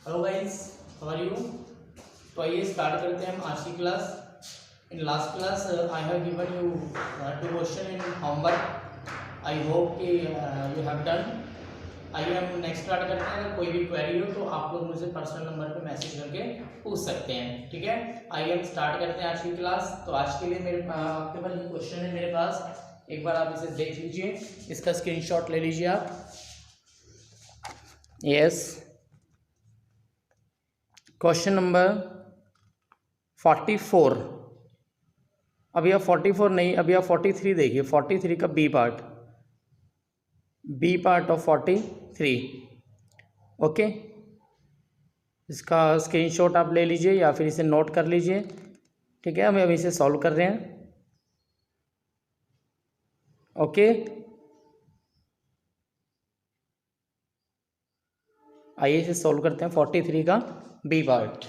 Hello guys, how are you. तो आइए start करते हैं हम आज की class. In last class I have given you 2 question in homework. I hope कि यू हैव डन। आइए हम नेक्स्ट स्टार्ट करते हैं। अगर कोई भी क्वेरी हो तो आप लोग मुझे पर्सनल नंबर पे मैसेज करके पूछ सकते हैं, ठीक है। आइए हम स्टार्ट करते हैं आज की क्लास। तो आज के लिए मेरे आपके पास ये क्वेश्चन है मेरे पास, एक बार आप इसे देख लीजिए, इसका स्क्रीनशॉट ले लीजिए आप। Yes, question number 44। अभी आप 44 नहीं, अभी आप 43 देखिए। 43 का बी पार्ट ऑफ 43। ओके, इसका स्क्रीनशॉट आप ले लीजिए या फिर इसे नोट कर लीजिए, ठीक है। हम अभी इसे सॉल्व कर रहे हैं। ओके, आइए इसे सॉल्व करते हैं। 43 का B part.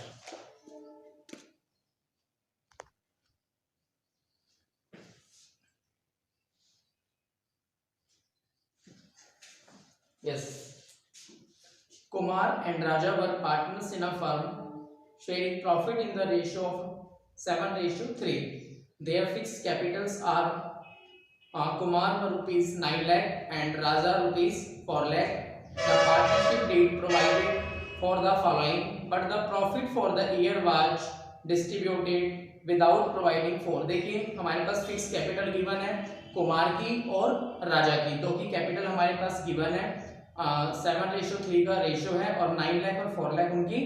Yes. Kumar and Raja were partners in a firm, sharing profit in the ratio of 7:3. Their fixed capitals are Kumar rupees 9 lakh and Raja rupees 4 lakh. The partnership deed provided for the following, but the profit for the year was distributed without providing for। देखिए हमारे पास fix capital given है कुमार की और राजा की, दो की capital हमारे पास given है। 7:3 का रेशियो है और 9 लाख और 4 लाख उनकी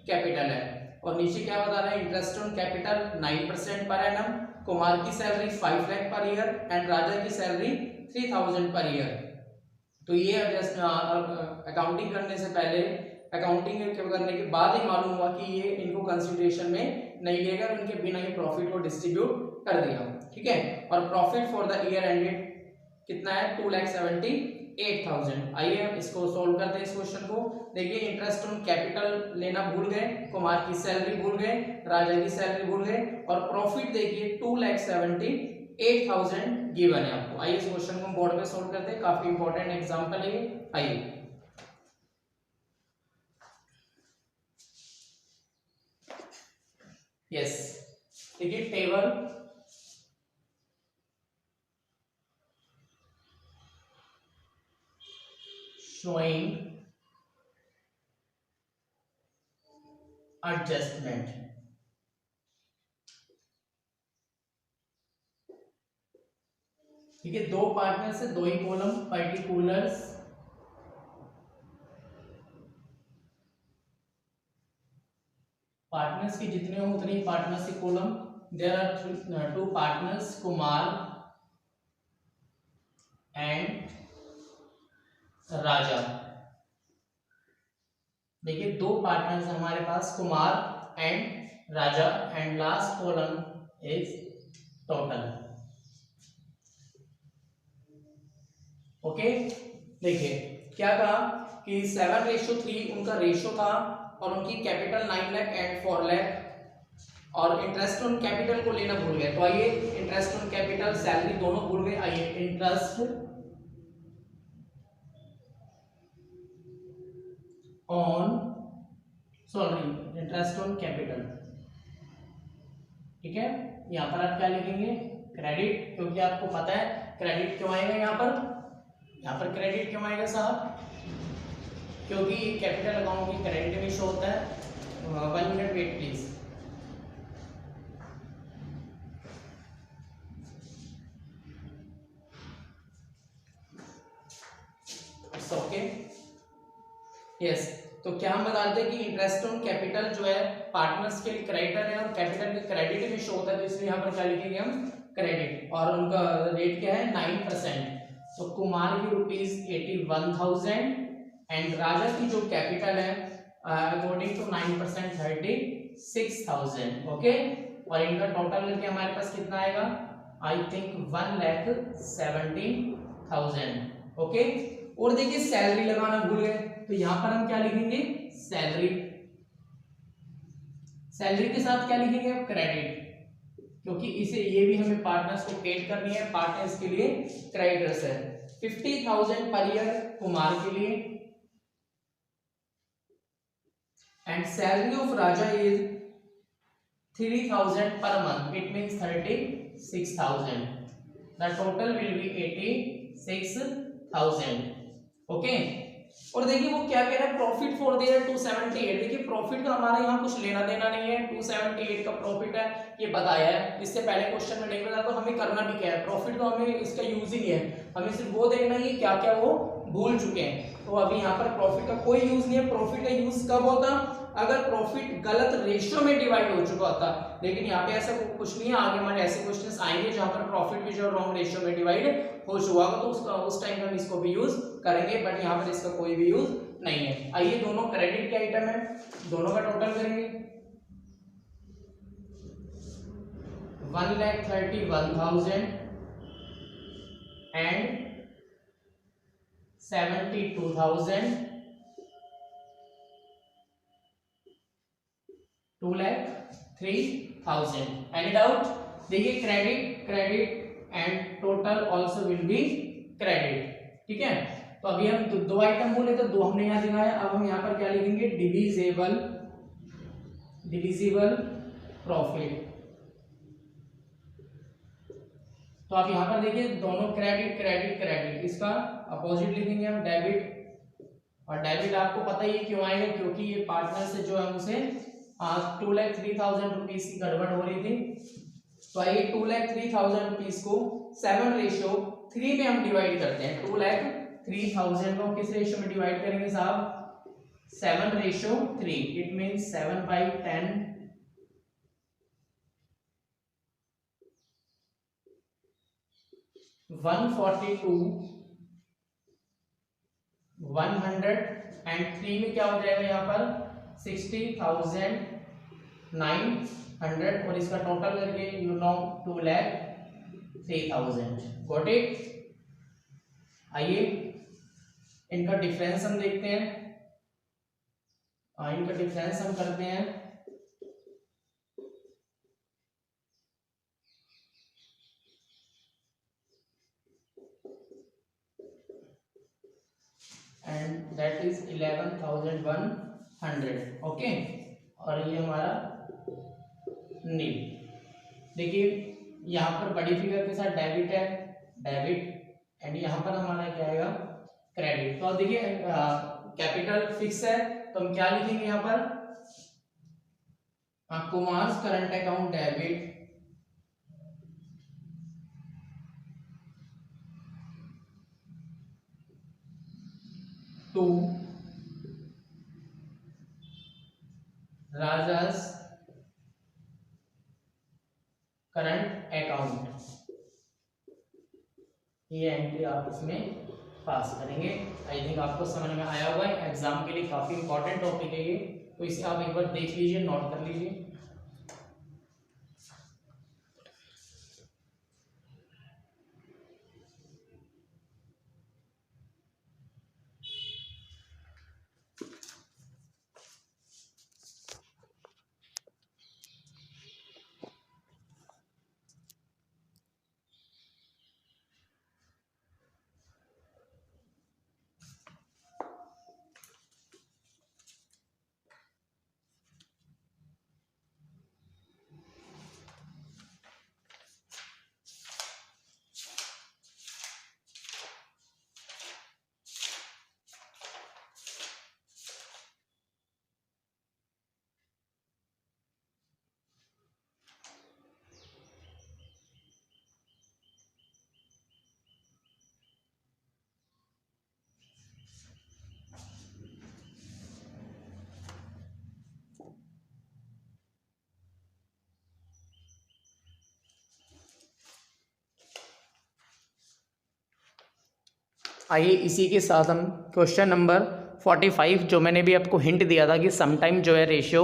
कैपिटल है। और नीचे क्या बता रहा है, interest on capital 9% per annum. Kumar की salary 5 lakh per year and राजा की सैलरी 3000 पर ईयर। तो ये अकाउंटिंग करने से पहले, अकाउंटिंग करने के बाद ही मालूम हुआ कि ये इनको कंसिडरेशन में नहीं लेगा, उनके बिना ही प्रॉफिट को डिस्ट्रीब्यूट कर दिया, ठीक है। और profit for the year ended कितना है, 2,78,000। आइए हम इसको सोल्व करते हैं इस क्वेश्चन को। देखिए इंटरेस्ट ऑन कैपिटल लेना भूल गए, कुमार की सैलरी भूल गए, राजा की सैलरी भूल गए, और प्रॉफिट देखिए 2,78,000 गिवन है आपको। आइए इस क्वेश्चन को बोर्ड पे सोल्व करते हैं, काफी इंपॉर्टेंट एग्जांपल है ये। आइए यस, देखिए टेबल showing adjustment। ठीक है, दो पार्टनर से दो ही कॉलम, पर्टिकुलर्स पार्टनर्स की जितने हो उतने ही पार्टनर्स की column. There are 2 partners Kumar and Raja. देखिए दो पार्टनर्स हमारे पास Kumar and Raja, and last column is total. Okay, देखिए क्या कहा कि 7:3 उनका रेशियो था और उनकी कैपिटल 9 लाख एंड 4 लाख, और इंटरेस्ट ऑन कैपिटल को लेना भूल गए। तो आइए इंटरेस्ट ऑन कैपिटल सैलरी दोनों भूल गए। आइए इंटरेस्ट ऑन कैपिटल, ठीक है। यहां पर आप क्या लिखेंगे, क्रेडिट, क्योंकि आपको पता है क्रेडिट क्यों आएगा यहाँ पर क्रेडिट क्यों आएगा साहब, क्योंकि कैपिटल अकाउंट की क्रेडिट में शो होता है। 1 minute wait please. Okay yes, तो क्या हम बताते हैं कि इंटरेस्ट ऑन कैपिटल जो है पार्टनर्स के लिए क्रेडिटर है और कैपिटल के क्रेडिट में शो होता है, तो इसलिए यहाँ पर क्या लिखेंगे हम, क्रेडिट। और उनका रेट क्या है, 9%। तो कुमार की रुपीज 81,000 एंड राजा की जो कैपिटल है अकॉर्डिंग टू 9% 36,000। ओके, और इनका टोटल करके हमारे पास कितना आएगा, आई थिंक 1,17,000। ओके, और देखिए सैलरी लगाना भूल गए, तो यहां पर हम क्या लिखेंगे, सैलरी। सैलरी के साथ क्या लिखेंगे आप, क्रेडिट, क्योंकि इसे ये भी हमें पार्टनर्स को पेड करनी है, पार्टनर्स के लिए क्रेडिटर्स है। 50,000 पर ईयर कुमार के लिए and salary of Raja is 3,000 per month. It means 36,000. The total will be 86,000. Okay और देखिए वो क्या कह रहा है, प्रॉफिट फॉर द ईयर 278। देखिए प्रॉफिट का हमारा यहाँ कुछ लेना देना नहीं है, 278 का प्रॉफिट है ये बताया है, इससे पहले क्वेश्चन में नहीं बताया, तो हमें करना भी क्या है, प्रॉफिट का हमें इसका यूज ही नहीं है, हमें सिर्फ वो देखना है क्या क्या वो भूल चुके हैं। तो अभी यहाँ पर प्रॉफिट का कोई यूज नहीं है। प्रॉफिट का यूज कब होता, अगर प्रॉफिट गलत रेशियो में डिवाइड हो चुका होता, लेकिन यहाँ पे ऐसा कुछ नहीं है। आगे हमारे ऐसे क्वेश्चंस आएंगे जहां पर प्रॉफिट भी जो रॉन्ग रेशियो में डिवाइड हो चुका होगा, तो उस टाइम हम इसको भी यूज करेंगे, बट यहाँ पर इसका कोई भी यूज नहीं है। आइए दोनों क्रेडिट के आइटम है, दोनों का टोटल करेंगे। 1,31,000 एंड 72,000, 2,03,000। Any doubt? देखिए credit and total also will be credit, ठीक है। तो अभी हम दो आइटम बोले तो दो हमने यहाँ दिखाया, अब हम यहाँ पर क्या लिखेंगे, डिविजिबल प्रॉफिट। तो आप यहाँ पर देखिए दोनों क्रेडिट, इसका अपोजिट लिखेंगे हम डेबिट, और डेबिट आपको पता ही क्यों आएगा, क्योंकि ये पार्टनर से जो है उसे 2,03,000 रुपीज की गड़बड़ हो रही थी। तो आइए 2,03,000 रुपीज को 7:3 में हम डिवाइड करते हैं। 2,03,000 को किस रेशियो में डिवाइड करेंगे साहब, 7:3। इट मीन्स 7/10 142 103 में क्या हो जाएगा यहाँ पर 60,900, और इसका टोटल करके 2,03,000। Got it? आइए इनका डिफरेंस हम देखते हैं, इनका डिफरेंस हम करते हैं। And that is 11,100। ओके, और ये हमारा नील। देखिए यहाँ पर बड़ी फिगर के साथ डेबिट है, एंड यहाँ पर हमारा क्या आएगा, क्रेडिट। तो देखिए कैपिटल फिक्स है, तो हम क्या लिखेंगे यहाँ पर, Kumar's current account debit to Raja's current account, ये एंट्री आप इसमें पास करेंगे। आई थिंक आपको समझ में आया होगा, एग्जाम के लिए काफी इंपॉर्टेंट टॉपिक है ये, तो इसे आप एक बार देख लीजिए, नोट कर लीजिए। आइए इसी के साथ हम क्वेश्चन नंबर 45, जो मैंने भी आपको हिंट दिया था कि समटाइम जो है रेशियो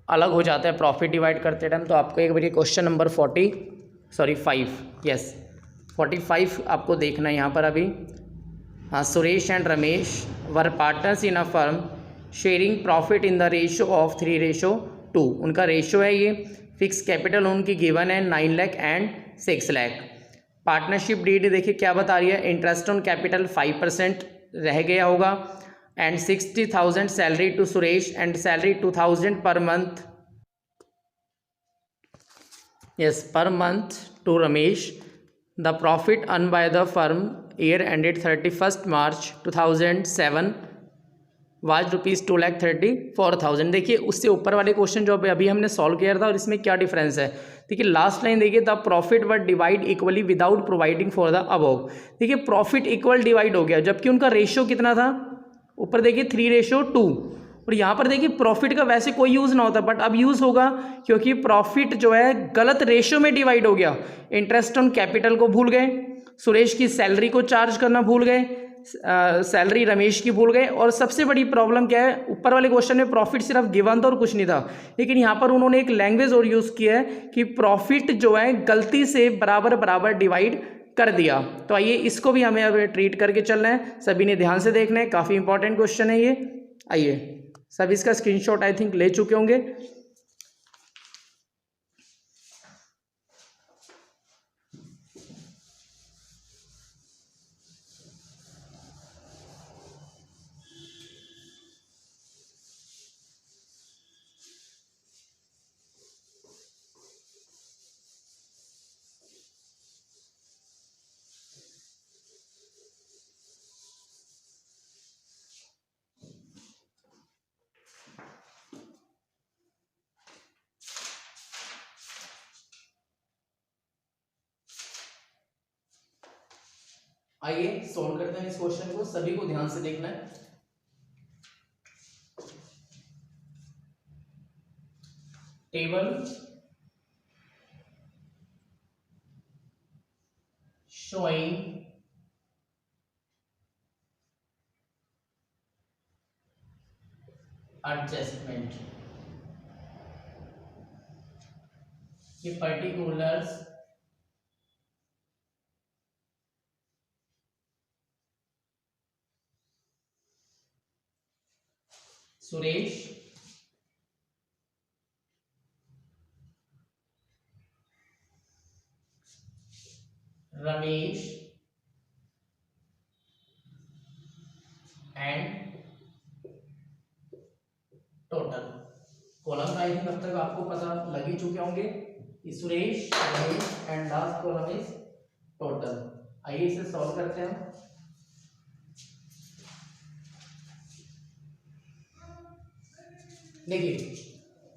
अलग हो जाता है प्रॉफिट डिवाइड करते टाइम, तो आपको एक बार क्वेश्चन नंबर 45 आपको देखना है यहाँ पर अभी। हाँ, Suresh and Ramesh were partners in a firm sharing profit in the ratio of 3:2। उनका रेशियो है ये। फिक्स कैपिटल उनकी गिवन है 9 lakh and 6 lakh. Partnership deed देखिए क्या बता रही है, इंटरेस्ट ऑन कैपिटल 5% रह गया होगा, and 60,000 salary to Suresh and salary 2,000 per month. Yes, per month to Ramesh. The profit earned by the firm year ended 31st March 2007 was ₹2,34,000। देखिए उससे ऊपर वाले क्वेश्चन जो अभी हमने सॉल्व किया था और इसमें क्या डिफरेंस है। देखिए लास्ट लाइन देखिए, the profit were divide equally without providing for the above. देखिए प्रॉफिट इक्वल डिवाइड हो गया, जबकि उनका रेशियो कितना था, ऊपर देखिए 3:2, और यहाँ पर देखिए प्रॉफिट का वैसे कोई यूज़ ना होता, बट अब यूज़ होगा क्योंकि प्रॉफिट जो है गलत रेशियो में डिवाइड हो गया। इंटरेस्ट ऑन कैपिटल को भूल गए, सुरेश की सैलरी को चार्ज करना भूल गए, सैलरी रमेश की भूल गए, और सबसे बड़ी प्रॉब्लम क्या है, ऊपर वाले क्वेश्चन में प्रॉफिट सिर्फ गिवन था और कुछ नहीं था, लेकिन यहाँ पर उन्होंने एक लैंग्वेज और यूज़ किया है कि प्रॉफिट जो है गलती से बराबर बराबर डिवाइड कर दिया। तो आइए इसको भी हमें अब ट्रीट करके चलना है, सभी ने ध्यान से देखना है, काफ़ी इंपॉर्टेंट क्वेश्चन है ये। आइए सब इसका स्क्रीनशॉट आई थिंक ले चुके होंगे। आइए सॉल्व करते हैं इस क्वेश्चन को, सभी को ध्यान से देखना है। टेबल showing adjustment कि particulars Suresh Ramesh and total. Column I think अब तक आपको पता लग ही चुके होंगे कि Suresh Ramesh and last column is total. आइए इसे सॉल्व करते हैं। देखिए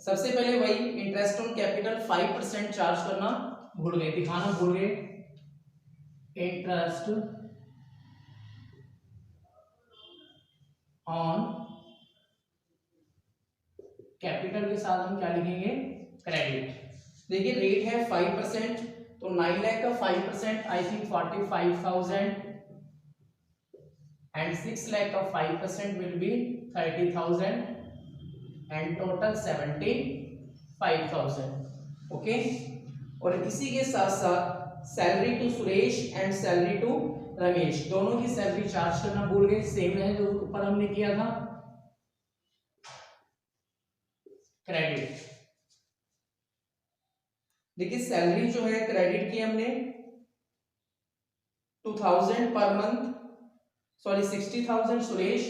सबसे पहले वही इंटरेस्ट ऑन कैपिटल 5% चार्ज करना भूल गए, दिखाना भूल गए। इंटरेस्ट ऑन कैपिटल के साथ हम क्या लिखेंगे, क्रेडिट। देखिए रेट है 5%, तो 9 लाख का 5% आई थिंक 45,000 एंड 6 लाख का 5% will be 30,000 and total 75,000। Okay, और इसी के साथ साथ salary to Suresh and salary to Ramesh, दोनों की सैलरी चार्ज करना भूल गए, सेम है जो ऊपर हमने किया था। क्रेडिट, देखिए सैलरी जो है क्रेडिट की हमने 2,000 per month, sorry 60,000 Suresh,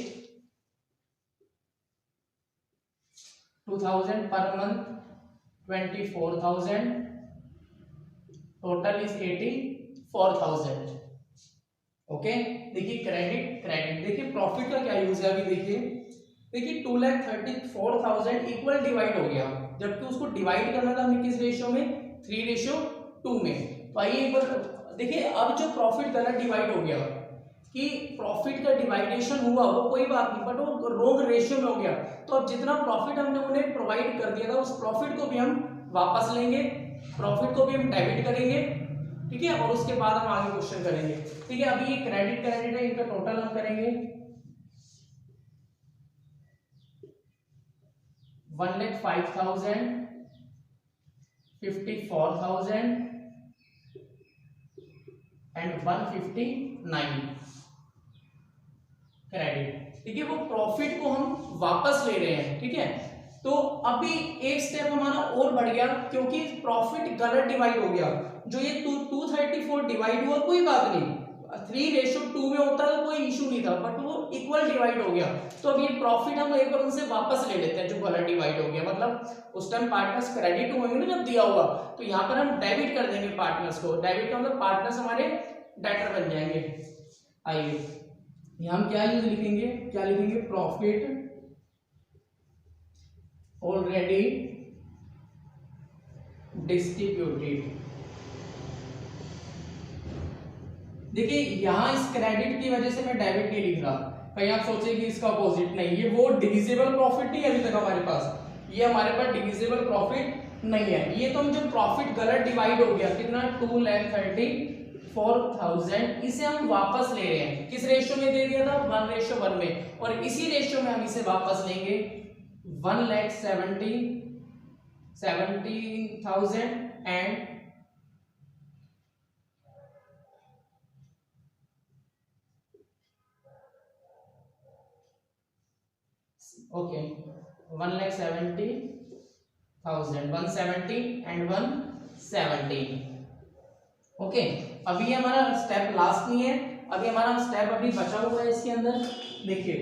2,000 per month 24,000, total is 84,000। Okay, देखिए क्रेडिट क्रेडिट, देखिए प्रॉफिट का क्या यूज है अभी। देखिए 2,34,000 इक्वल डिवाइड हो गया, जबकि उसको डिवाइड करना था हमें किस रेशियो में, 3:2 में। तो आइए एक बार देखिए, अब जो प्रॉफिट गलत डिवाइड हो गया कि प्रॉफिट का डिवाइडेशन हुआ वो कोई बात नहीं, बट वो रोंग रेशियो में हो गया। तो अब जितना प्रॉफिट हमने उन्हें प्रोवाइड कर दिया था उस प्रॉफिट को भी हम वापस लेंगे, प्रॉफिट को भी हम डेबिट करेंगे, ठीक है, और उसके बाद हम आगे क्वेश्चन करेंगे। ठीक है, अभी ये क्रेडिट क्रेडिट है, इनका टोटल हम करेंगे 1,05,000, 54,000 एंड 159 क्रेडिट। ठीक है, वो प्रॉफिट को हम वापस ले रहे हैं। ठीक है, तो अभी एक स्टेप हमारा और बढ़ गया क्योंकि प्रॉफिट गलत डिवाइड हो गया। जो ये 234 डिवाइड हुआ कोई बात नहीं, 3:2 में होता तो कोई इशू नहीं था, बट वो इक्वल डिवाइड हो गया। तो अब ये प्रॉफिट हम एक बार उनसे वापस ले लेते हैं जो गलत डिवाइड हो गया, मतलब उस टाइम पार्टनर्स क्रेडिट होंगे ना जब दिया हुआ, तो यहाँ पर हम डेबिट कर देंगे पार्टनर्स को। डेबिट का मतलब पार्टनर्स हमारे डेटर बन जाएंगे। आइए यहाँ हम क्या यूज लिखेंगे, क्या लिखेंगे, प्रॉफिट ऑलरेडी डिस्ट्रीब्यूटेड। देखिए यहाँ इस क्रेडिट की वजह से मैं डेबिट नहीं लिख रहा, कहीं आप सोचे कि इसका अपोजिट नहीं, ये वो डिविजिबल प्रॉफिट नहीं है अभी तक हमारे पास, ये हमारे पास डिविजिबल प्रॉफिट नहीं है। ये तो हम जो प्रॉफिट गलत डिवाइड हो गया कितना 2,34,000, इसे हम वापस ले रहे हैं। किस रेशियो में दे दिया था, 1:1 में, और इसी रेशियो में हम इसे वापस लेंगे 1,70,000 एंड ओके 1,70,000, 170 एंड 170। ओके अभी हमारा स्टेप लास्ट नहीं है, अभी हमारा स्टेप अभी बचा हुआ है इसके अंदर। देखिए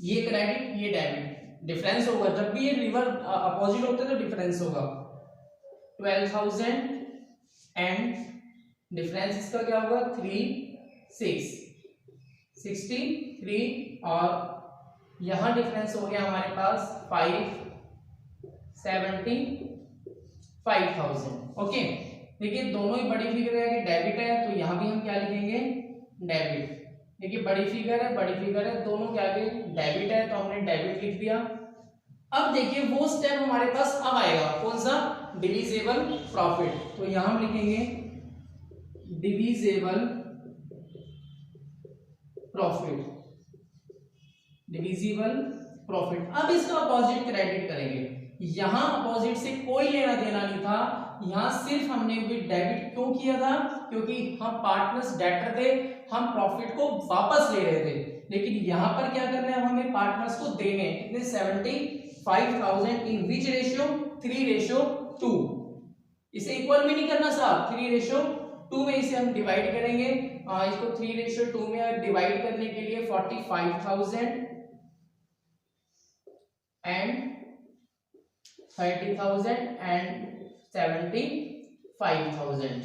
ये क्रेडिट ये डेबिट, डिफरेंस होगा जब भी ये रिवर अपोजिट होते हैं तो डिफरेंस होगा 12,000 एंड डिफरेंस इसका क्या होगा 63 और यहां डिफरेंस हो गया हमारे पास 575,000। ओके देखिए दोनों ही बड़ी फिगर है कि डेबिट है, तो यहां भी हम क्या लिखेंगे डेबिट। देखिए बड़ी फिगर है दोनों क्या है डेबिट है, तो हमने डेबिट लिख दिया। अब देखिए वो स्टेप हमारे पास अब आएगा, कौन सा, डिविजिबल प्रॉफिट। तो यहां हम लिखेंगे डिविजिबल प्रॉफिट। अब इसका अपोजिट क्रेडिट करेंगे, यहां अपोजिट से कोई लेना देना नहीं था, यहां सिर्फ हमने भी डेबिट क्यों किया था, क्योंकि हम पार्टनर्स डेटर थे, हम प्रॉफिट को वापस ले रहे थे। लेकिन यहां पर क्या करना है, हमें पार्टनर्स को देने कितने 75,000 इन विच रेशियो 3:2। इसे इक्वल में नहीं करना साहब, 3:2 में इसे हम डिवाइड करेंगे। इसको 3:2 में डिवाइड करने के लिए 45,000 एंड 30,000 एंड 75,000।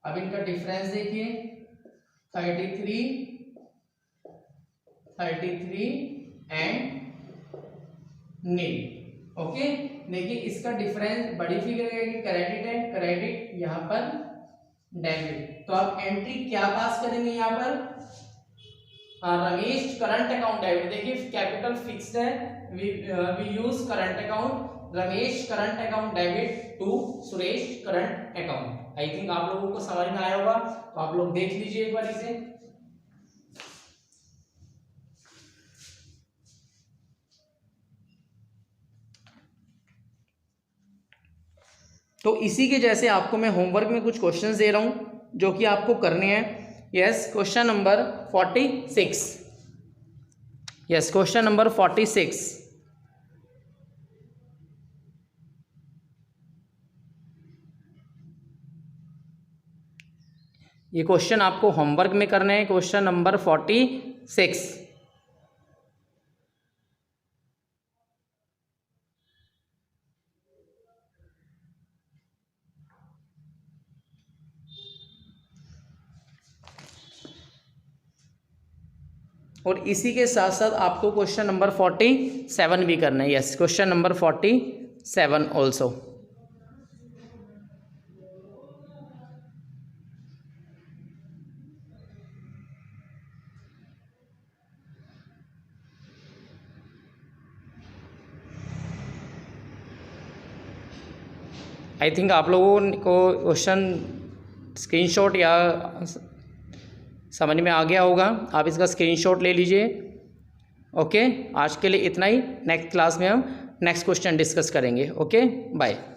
अब इनका डिफरेंस देखिए 33 एंड नील। ओके देखिए इसका डिफरेंस बड़ी फिगर है कि क्रेडिट यहां पर डेबिट। तो आप एंट्री क्या पास करेंगे यहाँ पर, रमेश करंट अकाउंट डेबिट। देखिए कैपिटल फिक्स्ड है, we use current account, Ramesh current account debit to Suresh current account. I think आप लोगों को समझ में आया होगा, तो आप लोग देख लीजिए एक बार इसे। तो इसी के जैसे आपको मैं होमवर्क में कुछ क्वेश्चंस दे रहा हूं जो कि आपको करने हैं। Yes question number 46, yes question number 46। ये क्वेश्चन आपको होमवर्क में करने हैं, क्वेश्चन नंबर 46। और इसी के साथ साथ आपको क्वेश्चन नंबर 47 भी करना है। Yes question number 47 also. आई थिंक आप लोगों को क्वेश्चन स्क्रीनशॉट या समझ में आ गया होगा, आप इसका स्क्रीनशॉट ले लीजिए। ओके आज के लिए इतना ही, नेक्स्ट क्लास में हम नेक्स्ट क्वेश्चन डिस्कस करेंगे। Okay bye.